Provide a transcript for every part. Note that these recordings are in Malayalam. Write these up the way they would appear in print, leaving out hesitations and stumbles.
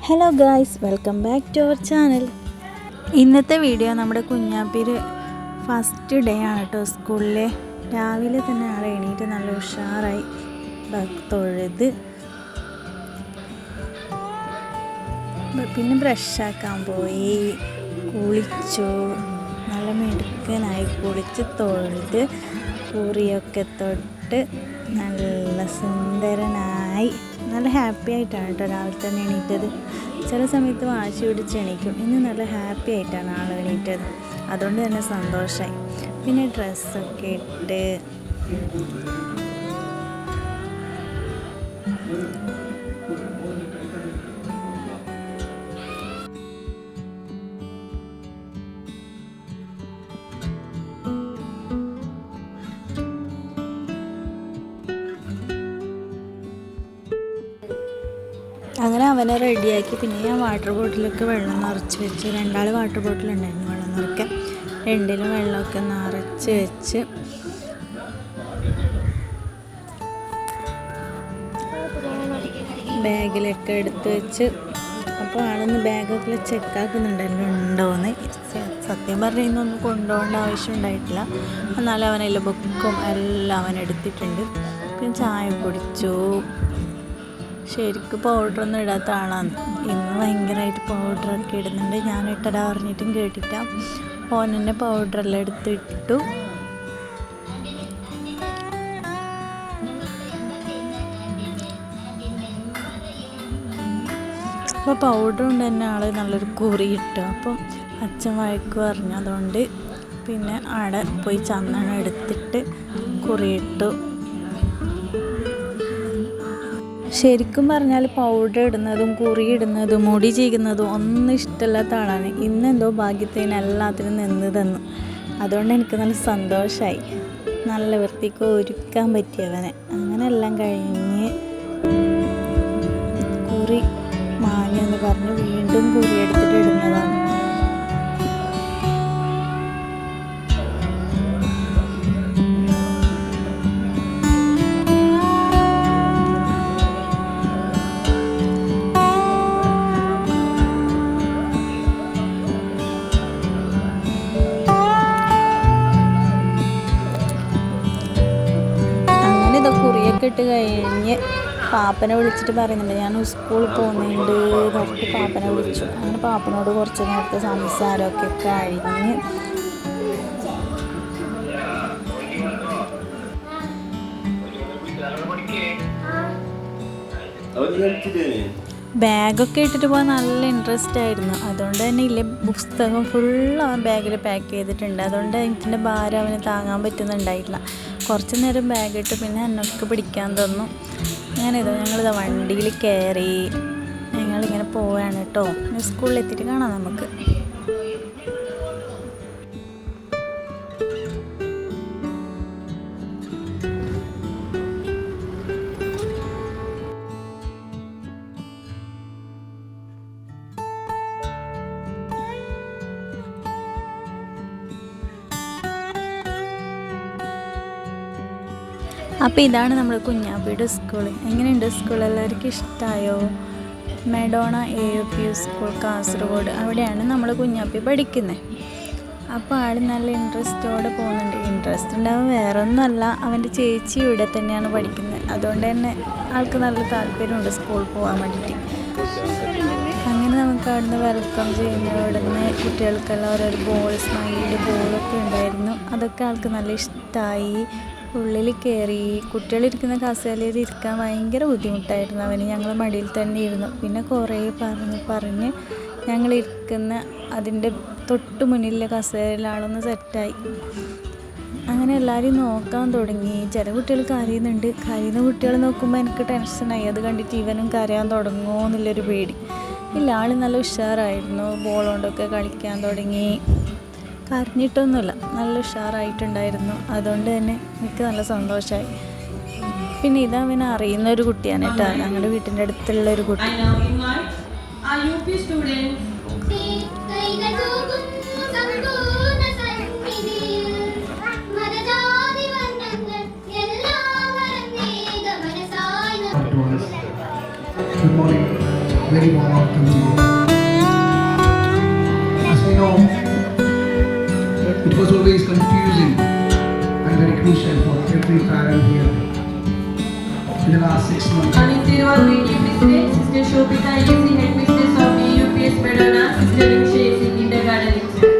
Hello guys, welcome back to our channel. ഇന്നത്തെ വീഡിയോ നമ്മുടെ കുഞ്ഞാപ്പീര് ഫസ്റ്റ് ഡേ ആണ് കേട്ടോ. സ്കൂളിലെ രാവിലെ തന്നെ ആൾ എണീറ്റ് നല്ല ഉഷാറായി തൊഴുത് പിന്നെ ബ്രഷാക്കാൻ പോയി, കുളിച്ചു, നല്ല മിടുക്കനായി കുളിച്ച് തൊഴുത് കുറിയൊക്കെ തൊട്ട് നല്ല സുന്ദരനായി നല്ല ഹാപ്പി ആയിട്ടാണ് കേട്ടോ രാവിലെ തന്നെ എണീറ്റത്. ചില സമയത്ത് വാശി പിടിച്ച് എണീക്കും, ഇന്ന് നല്ല ഹാപ്പി ആയിട്ടാണ് ആൾ എണീറ്റത്. അതുകൊണ്ട് തന്നെ സന്തോഷമായി. പിന്നെ ഡ്രസ്സൊക്കെ ഇട്ട് അങ്ങനെ അവനെ റെഡിയാക്കി. പിന്നെ ഞാൻ വാട്ടർ ബോട്ടിലൊക്കെ വെള്ളം നിറച്ച് വെച്ച്, 2 വാട്ടർ ബോട്ടിലുണ്ടായിരുന്നു വെള്ളം നിറയ്ക്കാൻ. 2ലും വെള്ളമൊക്കെ നിറച്ച് വെച്ച് ബാഗിലൊക്കെ എടുത്ത് വെച്ച്. അപ്പോൾ ആളൊന്ന് ബാഗൊക്കെ ചെക്കാക്കുന്നുണ്ടല്ലോ ഉണ്ടോയെന്ന്. സത്യം പറഞ്ഞാൽ ഇന്നൊന്നും കൊണ്ടുപോകേണ്ട ആവശ്യം ഉണ്ടായിട്ടില്ല. എന്നാലും അവനെല്ലാം ബുക്കും എല്ലാം അവൻ എടുത്തിട്ടുണ്ട്. പിന്നെ ചായ കുടിച്ചു. ശരിക്കും പൗഡറൊന്നും ഇടാത്ത ആളാണ്. ഇന്ന് ഭയങ്കരമായിട്ട് പൗഡറൊക്കെ ഇടുന്നുണ്ട്. ഞാൻ ഇട്ടതാ പറഞ്ഞിട്ടും കേട്ടില്ല. ഓൻ തന്നെ പൗഡറെല്ലാം എടുത്തിട്ടു. അപ്പോൾ പൗഡർ കൊണ്ട് തന്നെ ആൾ നല്ലൊരു കുറി ഇട്ടു. അപ്പോൾ അച്ഛൻ വഴക്ക് പറഞ്ഞു. അതുകൊണ്ട് പിന്നെ ആടെ പോയി ചന്ദനം എടുത്തിട്ട് കുറിയിട്ടു. ശരിക്കും പറഞ്ഞാൽ പൗഡർ ഇടുന്നതും കുറി ഇടുന്നതും മുടി ചീകുന്നതും ഒന്നും ഇഷ്ടമില്ലാത്ത ആളാണ്. ഇന്നെന്തോ ഭാഗ്യത്തിന് എല്ലാത്തിനും നിന്ന് തന്നു. അതുകൊണ്ട് എനിക്ക് നല്ല സന്തോഷമായി. നല്ല വൃത്തിക്ക് ഒരുക്കാൻ പറ്റിയവനെ. അങ്ങനെ എല്ലാം കഴിഞ്ഞ് കുറി മാഞ്ഞെന്ന് പറഞ്ഞ് വീണ്ടും കുറി എടുത്തിട്ട് ഇടുന്നതാണ്. കുറിയൊക്കെ ഇട്ട് കഴിഞ്ഞ് പാപ്പനെ വിളിച്ചിട്ട് പറയുന്നുണ്ട്, ഞാൻ സ്കൂളിൽ പോകുന്നുണ്ട് പറഞ്ഞിട്ട് പാപ്പനെ വിളിച്ചു. അങ്ങനെ പാപ്പനോട് കുറച്ച് നേരത്തെ സംസാരമൊക്കെ കഴിഞ്ഞ് ബാഗൊക്കെ ഇട്ടിട്ട് പോകാൻ നല്ല ഇൻട്രസ്റ്റ് ആയിരുന്നു. അതുകൊണ്ട് തന്നെ ഇല്ലേ പുസ്തകം ഫുള്ള് അവൻ ബാഗിൽ പാക്ക് ചെയ്തിട്ടുണ്ട്. അതുകൊണ്ട് എനിക്കിൻ്റെ ഭാരം അവന് താങ്ങാൻ പറ്റുന്നുണ്ടായിട്ടില്ല. കുറച്ച് നേരം ബാഗിട്ട് പിന്നെ എന്നൊക്കെ പിടിക്കാൻ തന്നു. അങ്ങനെ ഞങ്ങളിതാ വണ്ടിയിൽ കയറി ഞങ്ങളിങ്ങനെ പോവുകയാണ് കേട്ടോ. സ്കൂളിലെത്തിയിട്ട് കാണാം നമുക്ക്. അപ്പോൾ ഇതാണ് നമ്മുടെ കുഞ്ഞാപ്പിയുടെ സ്കൂൾ. എങ്ങനെയുണ്ട് സ്കൂൾ? എല്ലാവർക്കും ഇഷ്ടമായോ? മെഡോണ AUP സ്കൂൾ കാസർഗോഡ്, അവിടെയാണ് നമ്മൾ കുഞ്ഞാപ്പി പഠിക്കുന്നത്. അപ്പോൾ ആൾ നല്ല ഇൻട്രസ്റ്റോടെ പോകുന്നുണ്ട്. ഇൻട്രസ്റ്റ് ഉണ്ടാവും വേറെ ഒന്നുമല്ല, അവൻ്റെ ചേച്ചി ഇവിടെ തന്നെയാണ് പഠിക്കുന്നത്. അതുകൊണ്ട് തന്നെ ആൾക്ക് നല്ല താല്പര്യമുണ്ട് സ്കൂളിൽ പോകാൻ വേണ്ടിയിട്ട്. അങ്ങനെ നമുക്ക് അവിടുന്ന് വെൽക്കം ചെയ്യുന്ന ഇവിടുന്ന് കുട്ടികൾക്കെല്ലാം ഓരോ ബോൾ, സ്മൈൽഡ് ബോളൊക്കെ ഉണ്ടായിരുന്നു. അതൊക്കെ ആൾക്ക് നല്ല ഇഷ്ടമായി. ഉള്ളിൽ കയറി. കുട്ടികളിരിക്കുന്ന കസേരയിൽ ഇരിക്കാൻ ഭയങ്കര ബുദ്ധിമുട്ടായിരുന്നു അവന്. ഞങ്ങൾ മടിയിൽ തന്നെ ഇരുന്നു. പിന്നെ കുറേ പറഞ്ഞ് ഞങ്ങളിരിക്കുന്ന അതിൻ്റെ തൊട്ട് മുന്നിലെ കസേരയിലാളൊന്ന് സെറ്റായി. അങ്ങനെ എല്ലാവരും നോക്കാൻ തുടങ്ങി. ചില കുട്ടികൾ കരയുന്നുണ്ട്. കരയുന്ന കുട്ടികൾ നോക്കുമ്പോൾ എനിക്ക് ടെൻഷനായി. അത് കണ്ടിട്ട് ഇവനും കരയാൻ തുടങ്ങുമോ എന്നുള്ളൊരു പേടി. ഇല്ല, ആൾ നല്ല ഉഷാറായിരുന്നു. ബോൾ കൊണ്ടൊക്കെ കളിക്കാൻ തുടങ്ങി. കരഞ്ഞിട്ടൊന്നുമില്ല, നല്ല ഉഷാറായിട്ടുണ്ടായിരുന്നു. അതുകൊണ്ട് തന്നെ എനിക്ക് നല്ല സന്തോഷമായി. പിന്നെ ഇതവനെ അറിയുന്ന ഒരു കുട്ടിയാണ് കേട്ടോ, ഞങ്ങളുടെ വീട്ടിൻ്റെ അടുത്തുള്ളൊരു കുട്ടി. Good morning. Very warm welcome As we know, it was always confusing and very crucial for every parent here in the last 6 months. Sister Shobita is the headmistress of EUPS Medona. Sister Riksha is in kindergarten lecturer.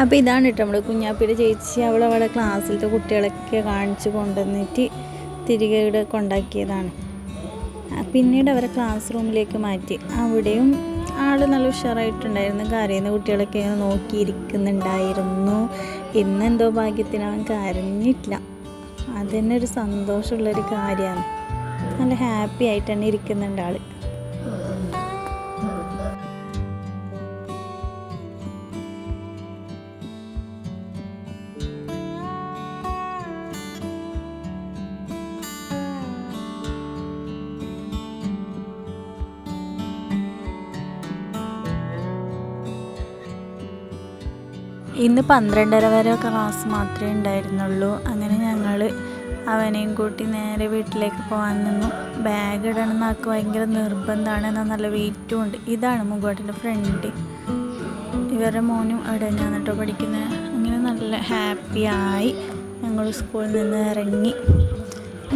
അപ്പോൾ ഇതാണ് കേട്ടോ നമ്മുടെ കുഞ്ഞാപ്പിയുടെ ചേച്ചി. അവളവിടെ ക്ലാസ്സിലത്തെ കുട്ടികളൊക്കെ കാണിച്ച് കൊണ്ടുവന്നിട്ട് തിരികെ ഇവിടെ കൊണ്ടാക്കിയതാണ്. പിന്നീട് അവരെ ക്ലാസ് റൂമിലേക്ക് മാറ്റി. അവിടെയും ആൾ നല്ല ഉഷാറായിട്ടുണ്ടായിരുന്നു. കരയുന്ന കുട്ടികളൊക്കെ നോക്കിയിരിക്കുന്നുണ്ടായിരുന്നു. ഇന്നെന്തോ ഭാഗ്യത്തിന് അവൻ കരഞ്ഞിട്ടില്ല. അതുതന്നെ ഒരു സന്തോഷമുള്ളൊരു കാര്യമാണ്. നല്ല ഹാപ്പി ആയിട്ട് തന്നെ ഇരിക്കുന്നുണ്ട് ആൾ. ഇന്ന് 12:30 വരെ ക്ലാസ് മാത്രമേ ഉണ്ടായിരുന്നുള്ളൂ. അങ്ങനെ ഞങ്ങൾ അവനെയും കൂട്ടി നേരെ വീട്ടിലേക്ക് പോകാൻ നിന്നു. ബാഗ് ഇടണം എന്നൊക്കെ ഭയങ്കര നിർബന്ധമാണ്. എന്നാൽ നല്ല വെയിറ്റും ഉണ്ട്. ഇതാണ് മുകോട്ടിൻ്റെ ഫ്രണ്ട്. ഇവരുടെ മോനും അവിടെ തന്നെയാണ് കേട്ടോ പഠിക്കുന്നത്. അങ്ങനെ നല്ല ഹാപ്പിയായി ഞങ്ങൾ സ്കൂളിൽ നിന്ന് ഇറങ്ങി.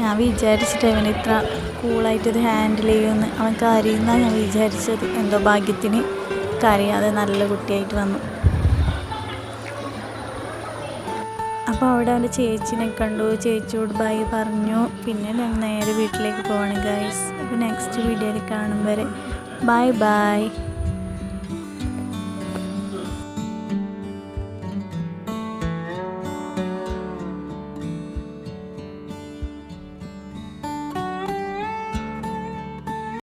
ഞാൻ വിചാരിച്ചിട്ട് അവൻ ഇത്ര കൂളായിട്ട് ഇത് ഹാൻഡിൽ ചെയ്യുമെന്ന്. അവൻ കരയുന്നാണ് ഞാൻ വിചാരിച്ചത്. എന്തോ ഭാഗ്യത്തിന് കരയാതെ നല്ല കുട്ടിയായിട്ട് വന്നു. അപ്പോൾ അവിടെ അവൻ്റെ ചേച്ചിനെ കണ്ടു. ചേച്ചിയോട് ബൈ പറഞ്ഞു. പിന്നെ ഞങ്ങൾ നേരെ വീട്ടിലേക്ക് പോവാണ് ഗൈസ്. അപ്പോൾ നെക്സ്റ്റ് വീഡിയോയിൽ കാണും വരെ ബൈ ബൈ.